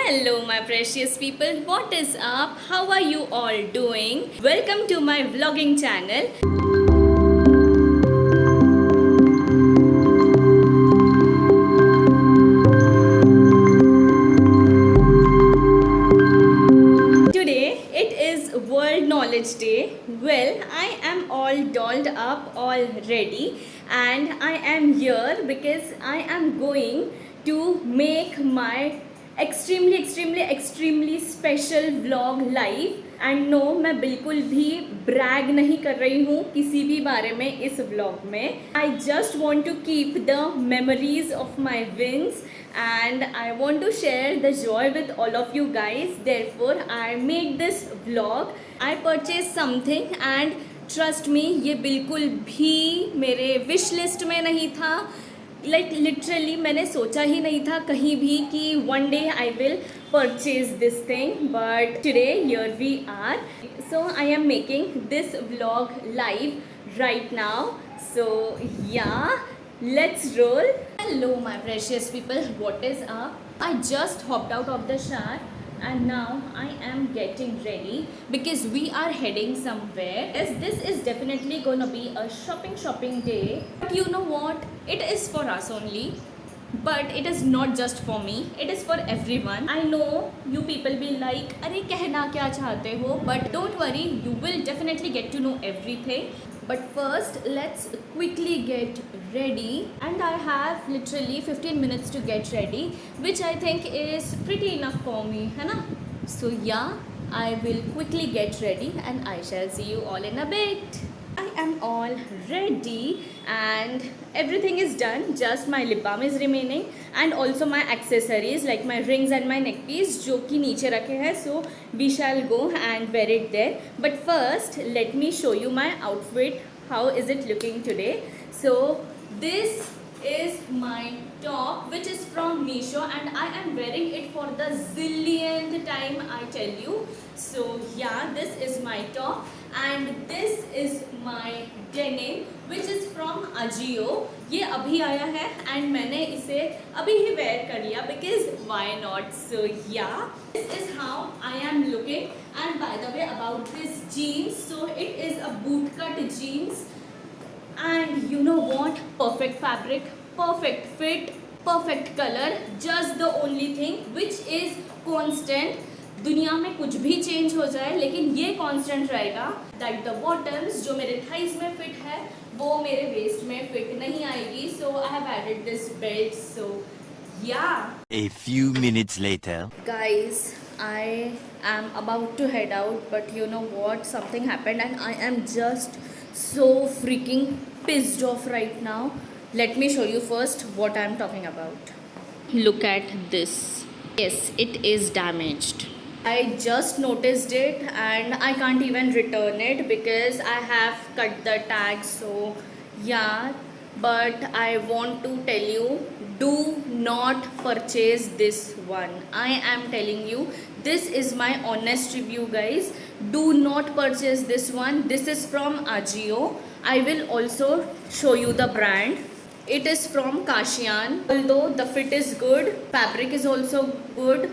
Hello, my precious people. What is up? How are you all doing? Welcome to my vlogging channel. Today it is World Knowledge Day. Well, I am all dolled up already, and I am here because I am going to make my extremely special vlog live. And no, मैं बिल्कुल भी Bragg नहीं कर रही हूँ किसी भी बारे में इस व्लॉग में. I just want to keep the memories of my wins and I want to share the joy with all of you guys. Therefore I made this vlog. I purchased something and trust me, ये बिल्कुल भी मेरे wish list में नहीं था. Like literally मैंने सोचा ही नहीं था कहीं भी कि one day I will purchase this thing, but today here we are. So I am making this vlog live right now. So yeah, let's roll. Hello my precious people, what is up? I just hopped out of the shower and now I am getting ready because we are heading somewhere. Yes, this is definitely gonna be a shopping day, but you know what, it is for us only. But it is not just for me, it is for everyone. I know you people be like, अरे कहना क्या चाहते हो, but don't worry, you will definitely get to know everything. But first let's quickly get ready, and I have literally 15 minutes to get ready, which I think is pretty enough for me, है ना? So yeah, I will quickly get ready and I shall see you all in a bit. I am all ready and everything is done. Just my lip balm is remaining and also my accessories like my rings and my neck piece जो कि नीचे रखे हैं. So we shall go and wear it there. But first let me show you my outfit. How is it looking today? So this is my top, which is from Meesho, and I am wearing it for the zillionth time, I tell you. So yeah, this is my top and this is my denim, which is from Ajio. ये अभी आया है and मैंने इसे अभी ही wear कर लिया because why not? So yeah, this is how I am looking. And by the way, about this jeans, so it is a boot cut jeans. And you know what, perfect fabric, perfect fit, perfect color. Just the only thing which is constant, दुनिया में कुछ भी change हो जाए लेकिन ये constant रहेगा, that the bottoms जो मेरे थाइज में फिट है वो मेरे वेस्ट में फिट नहीं आएगी. So I have added this belt. So yeah, A few minutes later. guys, I am about to head out, but you know what, something happened and I am just so freaking pissed off right now. Let me show you first what I am talking about. Look at this. Yes, it is damaged. I just noticed it and I can't even return it because I have cut the tag. So yeah, but I want to tell you, do not purchase this one. I am telling you, this is my honest review, guys. Do not purchase this one. This is from Ajio. I will also show you the brand. It is from Kashiyan. Although the fit is good, fabric is also good,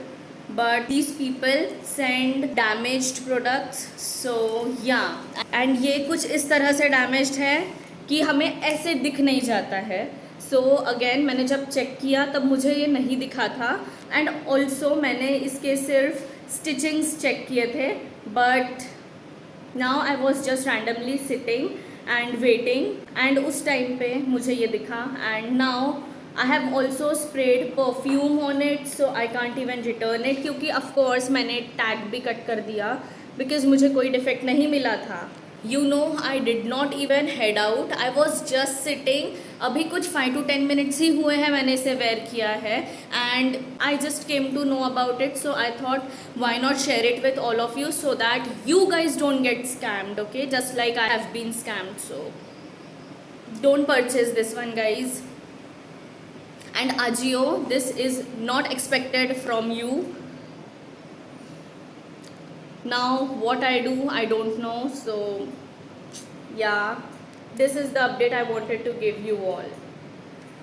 but these people send damaged products. So yeah, and ये कुछ इस तरह से damaged है कि हमें ऐसे दिख नहीं जाता है. So again, मैंने जब चेक किया तब मुझे ये नहीं दिखा था. And also मैंने इसके सिर्फ stitchings चेक किए थे, but now I was just randomly sitting and waiting and उस टाइम पे मुझे ये दिखा. And now I have also sprayed perfume on it, so I can't even return it क्योंकि of course मैंने tag भी कट कर दिया because मुझे कोई डिफेक्ट नहीं मिला था. You know, I did not even head out. I was just sitting. अभी कुछ 5 to 10 minutes ही हुए हैं मैंने इसे wear किया है and I just came to know about it. So I thought why not share it with all of you so that you guys don't get scammed, okay? Just like I have been scammed. So don't purchase this one, guys. And Ajio, this is not expected from you. Now what I do, I don't know. So yeah, this is the update I wanted to give you all.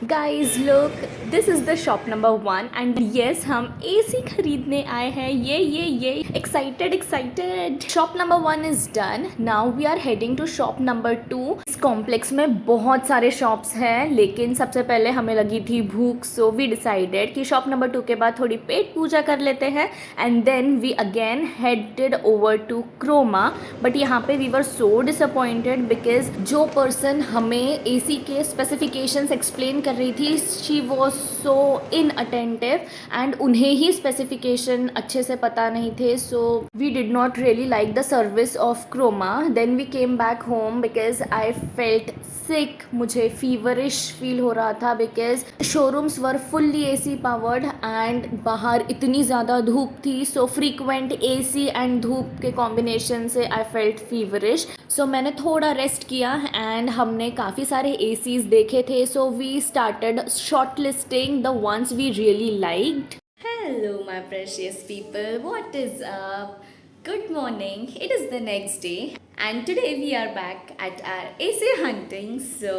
Guys look, this is the shop number 1 and yes हम AC खरीदने आए हैं। ये excited. Shop number 1 is done. Now we are heading to shop number 2। इस complex में बहुत सारे shops हैं, लेकिन सबसे पहले हमें लगी थी भूख, सो वी डिसाइडेड कि शॉप नंबर 2 के बाद थोड़ी पेट पूजा कर लेते हैं and then we again headed over to Croma. But यहाँ पे we were so disappointed because जो पर्सन हमें एसी के स्पेसिफिकेशंस एक्सप्लेन कर रही थी, she was so inattentive and उन्हें ही स्पेसिफिकेशन अच्छे से पता नहीं थे, so we did not really like the service of Croma. Then we came back home because I felt sick, मुझे फीवरिश फील हो रहा था because showrooms were fully AC powered and बाहर इतनी ज़्यादा धूप थी, सो फ्रीक्वेंट एसी एंड धूप के कॉम्बिनेशन से आई फेल्ट फीवरिश। सो मैंने थोड़ा रेस्ट किया एंड हमने काफ़ी सारे एसीज देखे थे, so we started short listing the ones we really liked. Hello, my precious people. What is up? Good morning. It is the next day, and today we are back at our AC hunting. So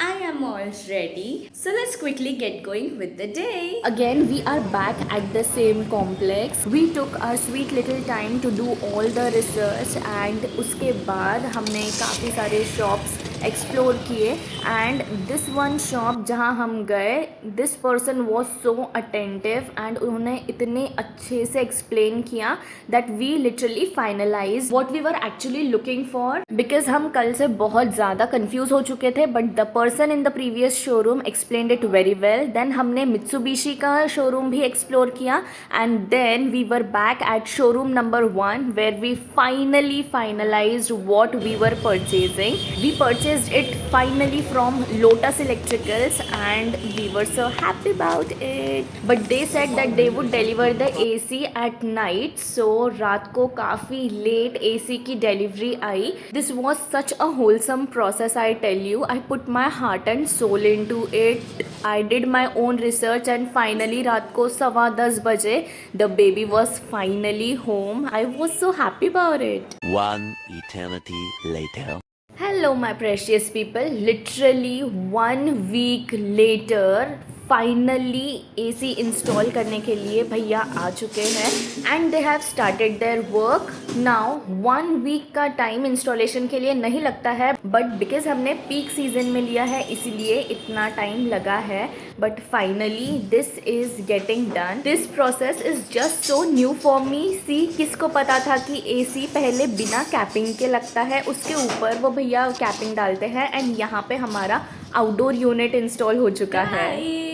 I am all ready. So let's quickly get going with the day. Again, we are back at the same complex. We took our sweet little time to do all the research, and उसके बाद हमने काफ़ी सारे shops explore किए and this one shop जहाँ हम गए, this person was so attentive and उन्होंने इतने अच्छे से एक्सप्लेन किया that we literally finalise what we were actually looking for, because हम कल से बहुत ज़्यादा कन्फ्यूज हो चुके थे but the person in the previous showroom explained it very well. Then हमने मित्सुबिशी का शोरूम भी एक्सप्लोर किया and then we were back eight showroom number 1 where we finally finalised what we were purchasing. We purchase it finally from Lotus Electricals and we were so happy about it, but they said that they would deliver the AC at night, so रात को काफ़ी late AC की delivery I. This was such a wholesome process, I tell you. I put my heart and soul into it. I did my own research and finally रात को 10:15 बजे the baby was finally home. I was so happy about it. One eternity later. Hello my precious people, literally 1 week later finally AC install करने के लिए भैया आ चुके हैं and they have started their work now. 1 week का time installation के लिए नहीं लगता है, बट बिकॉज हमने पीक सीजन में लिया है इसीलिए इतना टाइम लगा है, but finally this is getting done. This process is just so new for me. See, किसको पता था कि AC पहले बिना कैपिंग के लगता है, उसके ऊपर वो भैया कैपिंग डालते हैं एंड यहाँ पे हमारा आउटडोर यूनिट इंस्टॉल हो चुका है।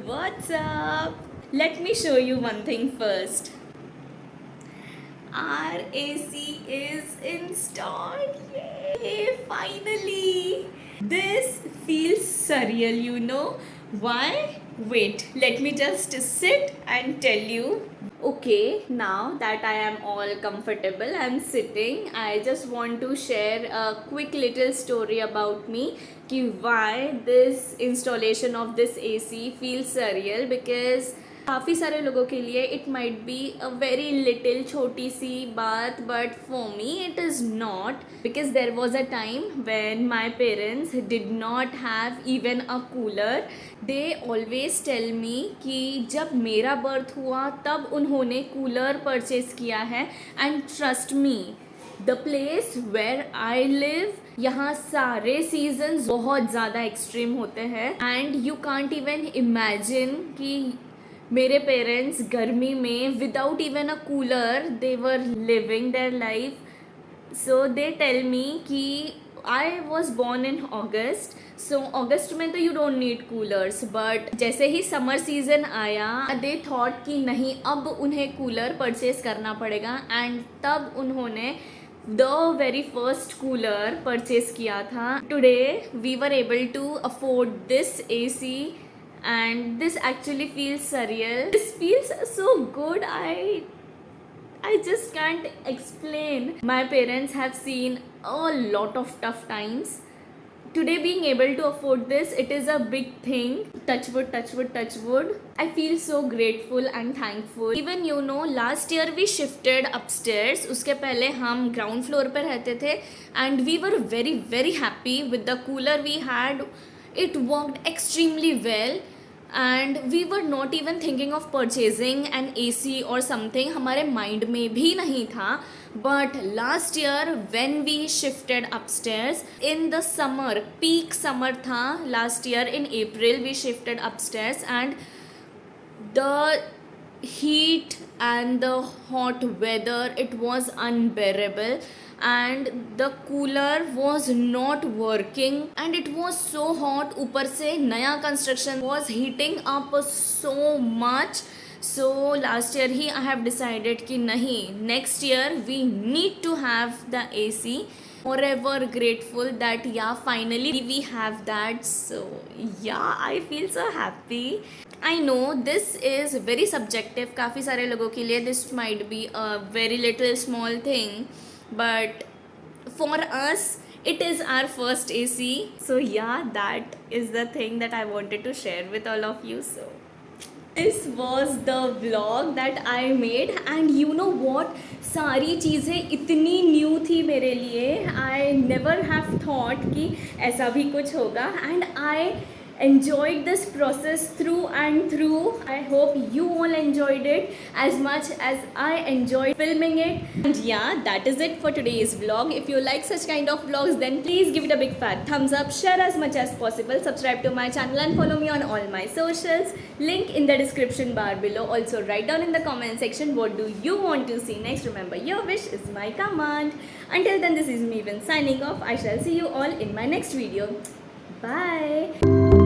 What's up? Let me show you one thing first. Our AC is installed. Yay! Finally! This feels surreal, you know. Why? Wait, let me just sit and tell you. Okay, now that I am all comfortable and sitting, I just want to share a quick little story about me कि why this installation of this AC feels surreal, because काफ़ी सारे लोगों के लिए it might be a very little छोटी सी बात, but for me it is not, because there was a time when my parents did not have even a cooler. They always tell me कि जब मेरा बर्थ हुआ तब उन्होंने cooler purchase किया है and trust me, the place where I live, यहाँ सारे सीजन्स बहुत ज़्यादा एक्सट्रीम होते हैं and you can't even imagine कि मेरे पेरेंट्स गर्मी में without even a cooler they were living their life. So they tell me कि आई वॉज बॉर्न इन अगस्त, सो अगस्त में तो you don't need coolers, but जैसे ही समर सीजन आया दे थॉट कि नहीं अब उन्हें कूलर परचेज करना पड़ेगा एंड तब उन्होंने the very first cooler purchase किया था। Today we were able to afford this AC and this actually feels surreal. This feels so good. I just can't explain. My parents have seen a lot of tough times. Today being able to afford this, it is a big thing. Touch wood, touch wood, touch wood. I feel so grateful and thankful. Even you know, last year we shifted upstairs. उसके पहले हम ground floor पर रहते थे and we were very very happy with the cooler we had. It worked extremely well and we were not even thinking of purchasing an AC or something, हमारे mind में भी नहीं था. But last year when we shifted upstairs in the summer, peak summer था last year in April, we shifted upstairs and the heat and the hot weather, it was unbearable and the cooler was not working and it was so hot. ऊपर से नया construction was heating up so much. So last year he I have decided कि नहीं, next year we need to have the AC. Forever grateful that yeah, finally we have that. So yeah, I feel so happy. I know this is very subjective. काफ़ी सारे लोगों के लिए this might be a very little small thing, but for us it is our first AC. So yeah, that is the thing that I wanted to share with all of you. So this was the vlog that I made and you know what, सारी चीज़ें इतनी new थी मेरे लिए. I never have thought कि ऐसा भी कुछ होगा and I enjoyed this process through and through. I hope you all enjoyed it as much as I enjoyed filming it. And yeah, that is it for today's vlog. If you like such kind of vlogs, then please give it a big fat thumbs up, share as much as possible, subscribe to my channel and follow me on all my socials. Link in the description bar below. Also write down in the comment section what do you want to see next. Remember, your wish is my command. Until then, this is me Vin signing off. I shall see you all in my next video. Bye.